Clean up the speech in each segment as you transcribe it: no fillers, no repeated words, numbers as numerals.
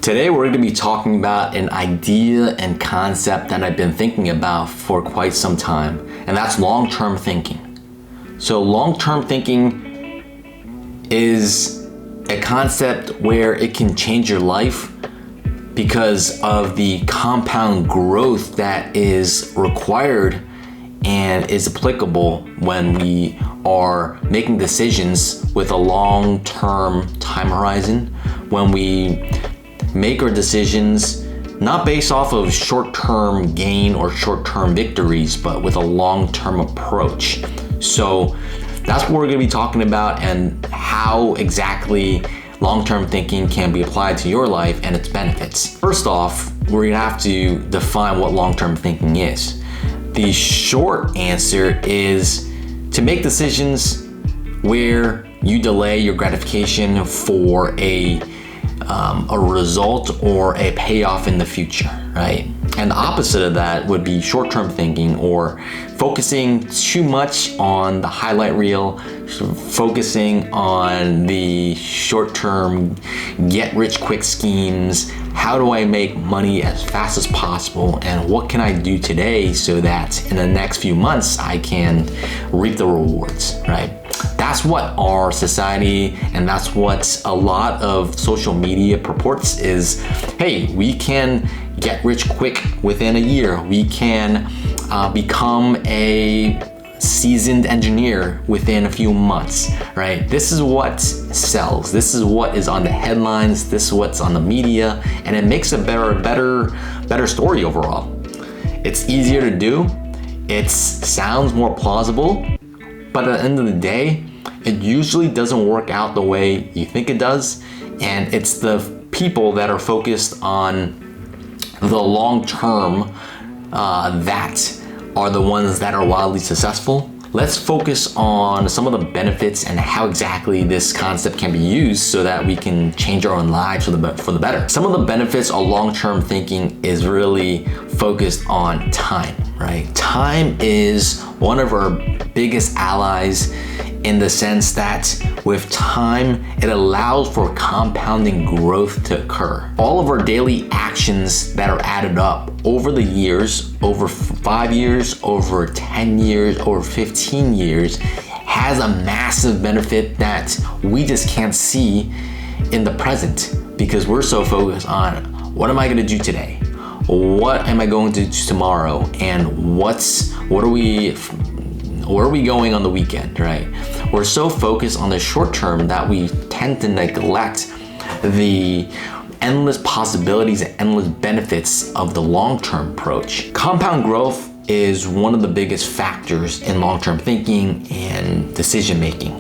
Today we're going to be talking about an idea and concept that I've been thinking about for quite some time, and that's long-term thinking. So long-term thinking is a concept where it can change your life because of the compound growth that is required and is applicable when we are making decisions with a long-term time horizon, when we make our decisions not based off of short-term gain or short-term victories, but with a long-term approach. So that's what we're going to be talking about, and how exactly long-term thinking can be applied to your life and its benefits. First off, we're going to have to define what long-term thinking is. The short answer is to make decisions where you delay your gratification for a result or a payoff in the future, right? And the opposite of that would be short-term thinking, or focusing too much on the highlight reel, focusing on the short-term get-rich-quick schemes. How do I make money as fast as possible, and what can I do today so that in the next few months I can reap the rewards, right? That's what our society, and that's what a lot of social media purports is, hey, we can get rich quick within a year. We can become a seasoned engineer within a few months, right? This is what sells. This is what is on the headlines. This is what's on the media, and it makes a better story overall. It's easier to do. It sounds more plausible, but at the end of the day, it usually doesn't work out the way you think it does, and it's the people that are focused on the long term that are the ones that are wildly successful. Let's focus on some of the benefits and how exactly this concept can be used so that we can change our own lives for the better. Some of the benefits of long-term thinking is really focused on time, right? Time is one of our biggest allies, in the sense that with time, it allows for compounding growth to occur. All of our daily actions that are added up over the years, over 5 years, over 10 years, over 15 years, has a massive benefit that we just can't see in the present, because we're so focused on what am I gonna do today? What am I going to do tomorrow? And where are we going on the weekend, right? We're so focused on the short term that we tend to neglect the endless possibilities and endless benefits of the long-term approach. Compound growth is one of the biggest factors in long-term thinking and decision-making.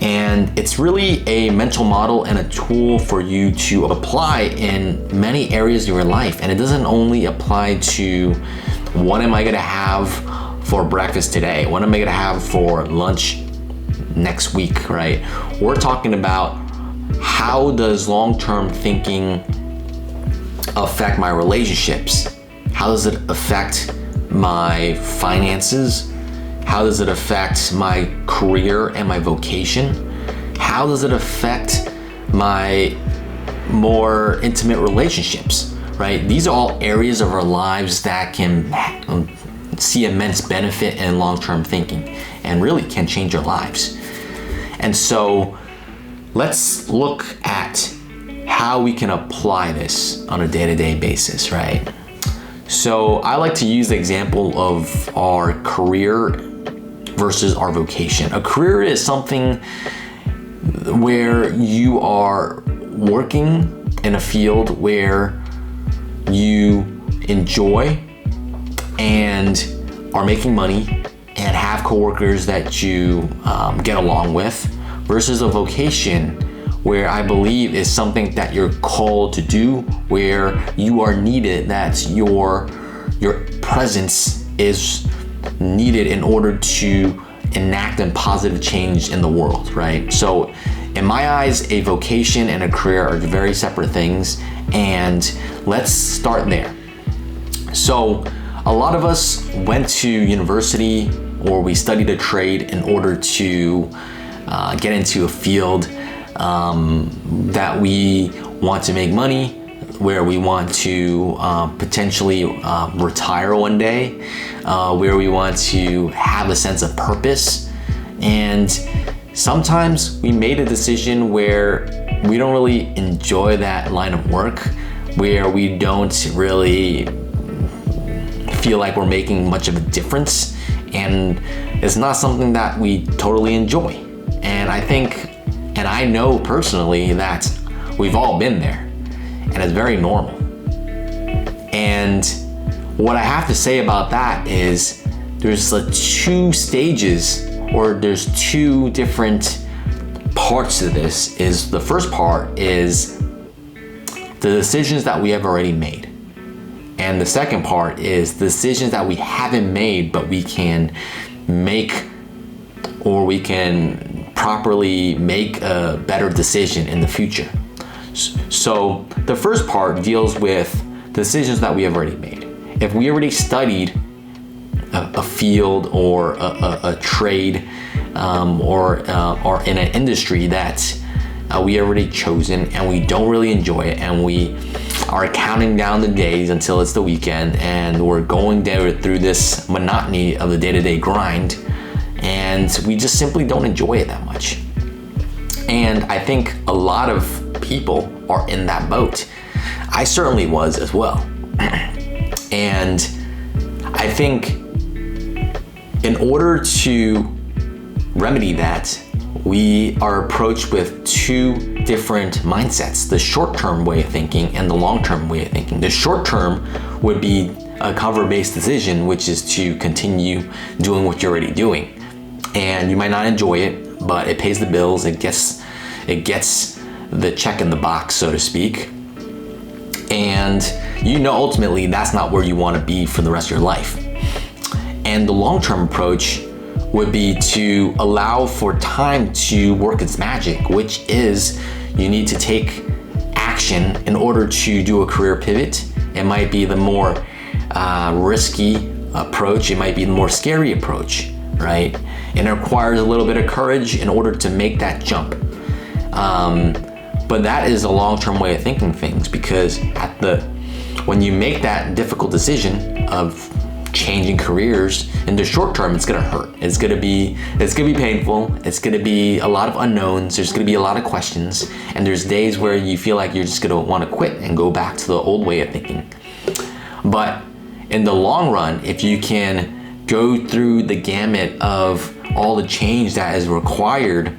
And it's really a mental model and a tool for you to apply in many areas of your life. And it doesn't only apply to what am I gonna have for breakfast today? What am I gonna have for lunch next week, right? We're talking about how does long-term thinking affect my relationships? How does it affect my finances? How does it affect my career and my vocation? How does it affect my more intimate relationships, right? These are all areas of our lives that can see immense benefit in long-term thinking and really can change our lives. And so let's look at how we can apply this on a day-to-day basis, right? So I like to use the example of our career versus our vocation. A career is something where you are working in a field where you enjoy and are making money and have coworkers that you get along with, versus a vocation where I believe is something that you're called to do, where you are needed, that your presence is needed in order to enact a positive change in the world, right? So in my eyes, a vocation and a career are very separate things, and let's start there. So a lot of us went to university or we studied a trade in order to get into a field that we want to make money, where we want to potentially retire one day, where we want to have a sense of purpose. And sometimes we made a decision where we don't really enjoy that line of work, where we don't really feel like we're making much of a difference, and it's not something that we totally enjoy. And I think, and I know personally, that we've all been there, and it's very normal. And what I have to say about that is there's two stages, or there's two different parts to this. Is the first part is the decisions that we have already made. And the second part is the decisions that we haven't made, but we can make, or we can properly make a better decision in the future. So the first part deals with decisions that we have already made. If we already studied a field or a trade, or in an industry that we already chosen and we don't really enjoy it, and we are counting down the days until it's the weekend, and we're going through this monotony of the day-to-day grind, and we just simply don't enjoy it that much. And I think a lot of people are in that boat. I certainly was as well. And I think in order to remedy that, we are approached with two different mindsets: the short-term way of thinking and the long-term way of thinking. The short-term would be a cover-based decision, which is to continue doing what you're already doing. And you might not enjoy it, but it pays the bills, it gets the check in the box, so to speak. And ultimately that's not where you want to be for the rest of your life. And the long-term approach would be to allow for time to work its magic, which is you need to take action in order to do a career pivot. It might be the more risky approach, it might be the more scary approach, right? And it requires a little bit of courage in order to make that jump. But that is a long-term way of thinking things, because when you make that difficult decision of changing careers, in the short term, it's gonna hurt. It's gonna be painful. It's gonna be a lot of unknowns. There's gonna be a lot of questions, and there's days where you feel like you're just gonna want to quit and go back to the old way of thinking. But in the long run, if you can go through the gamut of all the change that is required,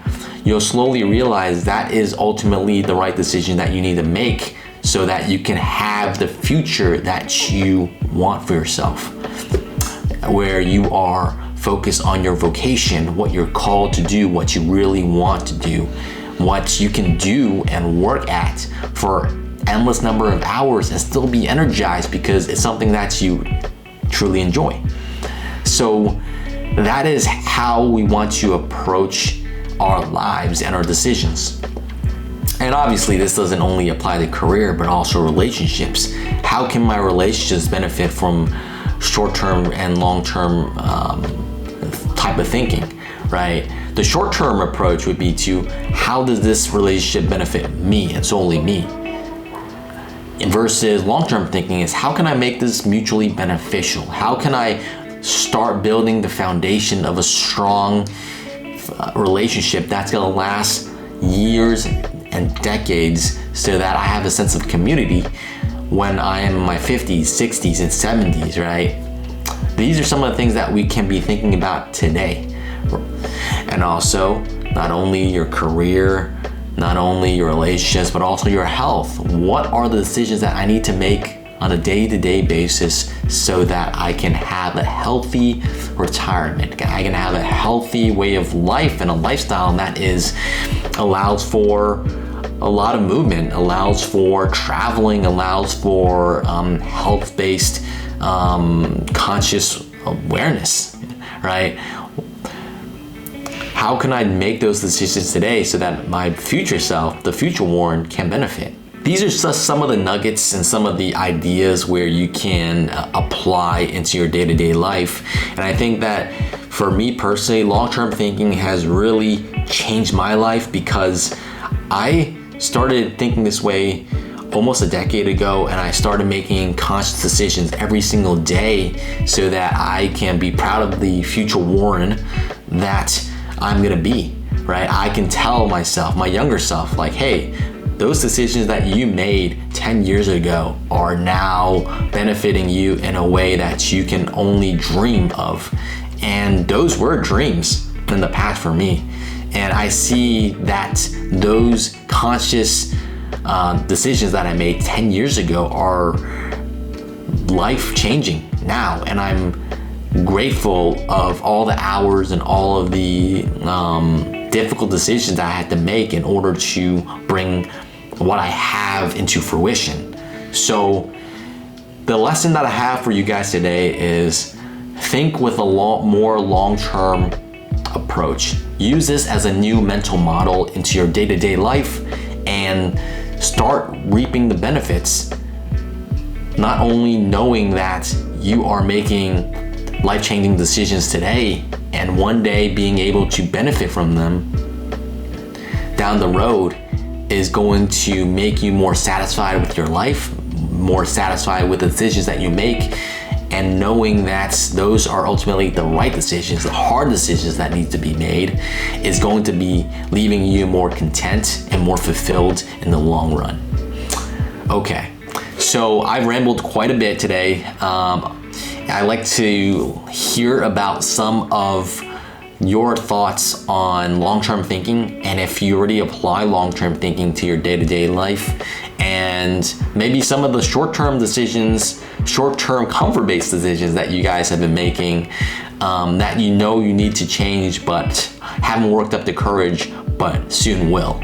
you'll slowly realize that is ultimately the right decision that you need to make, so that you can have the future that you want for yourself, where you are focused on your vocation, what you're called to do, what you really want to do, what you can do and work at for endless number of hours and still be energized because it's something that you truly enjoy. So that is how we want to approach our lives and our decisions. And obviously this doesn't only apply to career, but also relationships. How can my relationships benefit from short-term and long-term type of thinking, right? The short-term approach would be to, how does this relationship benefit me and solely me? Versus long-term thinking is, how can I make this mutually beneficial? How can I start building the foundation of a strong relationship that's gonna last years and decades, so that I have a sense of community when I am in my 50s, 60s, and 70s, right? These are some of the things that we can be thinking about today. And also, not only your career, not only your relationships, but also your health. What are the decisions that I need to make on a day-to-day basis so that I can have a healthy retirement? I can have a healthy way of life and a lifestyle that allows for a lot of movement, allows for traveling, allows for health-based conscious awareness, right? How can I make those decisions today so that my future self, the future Warren, can benefit? These are just some of the nuggets and some of the ideas where you can apply into your day-to-day life. And I think that for me personally, long-term thinking has really changed my life, because I started thinking this way almost a decade ago, and I started making conscious decisions every single day so that I can be proud of the future Warren that I'm gonna be, right? I can tell myself, my younger self, like, hey, those decisions that you made 10 years ago are now benefiting you in a way that you can only dream of. And those were dreams in the past for me. And I see that those conscious decisions that I made 10 years ago are life-changing now. And I'm grateful of all the hours and all of the difficult decisions that I had to make in order to bring what I have into fruition. So the lesson that I have for you guys today is think with a more long-term approach. Use this as a new mental model into your day-to-day life and start reaping the benefits. Not only knowing that you are making life-changing decisions today and one day being able to benefit from them down the road is going to make you more satisfied with your life, more satisfied with the decisions that you make, and knowing that those are ultimately the right decisions, the hard decisions that need to be made, is going to be leaving you more content and more fulfilled in the long run. Okay, so I've rambled quite a bit today. I like to hear about some of your thoughts on long-term thinking, and if you already apply long-term thinking to your day-to-day life, and maybe some of the short-term decisions, short-term comfort-based decisions that you guys have been making that you know you need to change but haven't worked up the courage but soon will.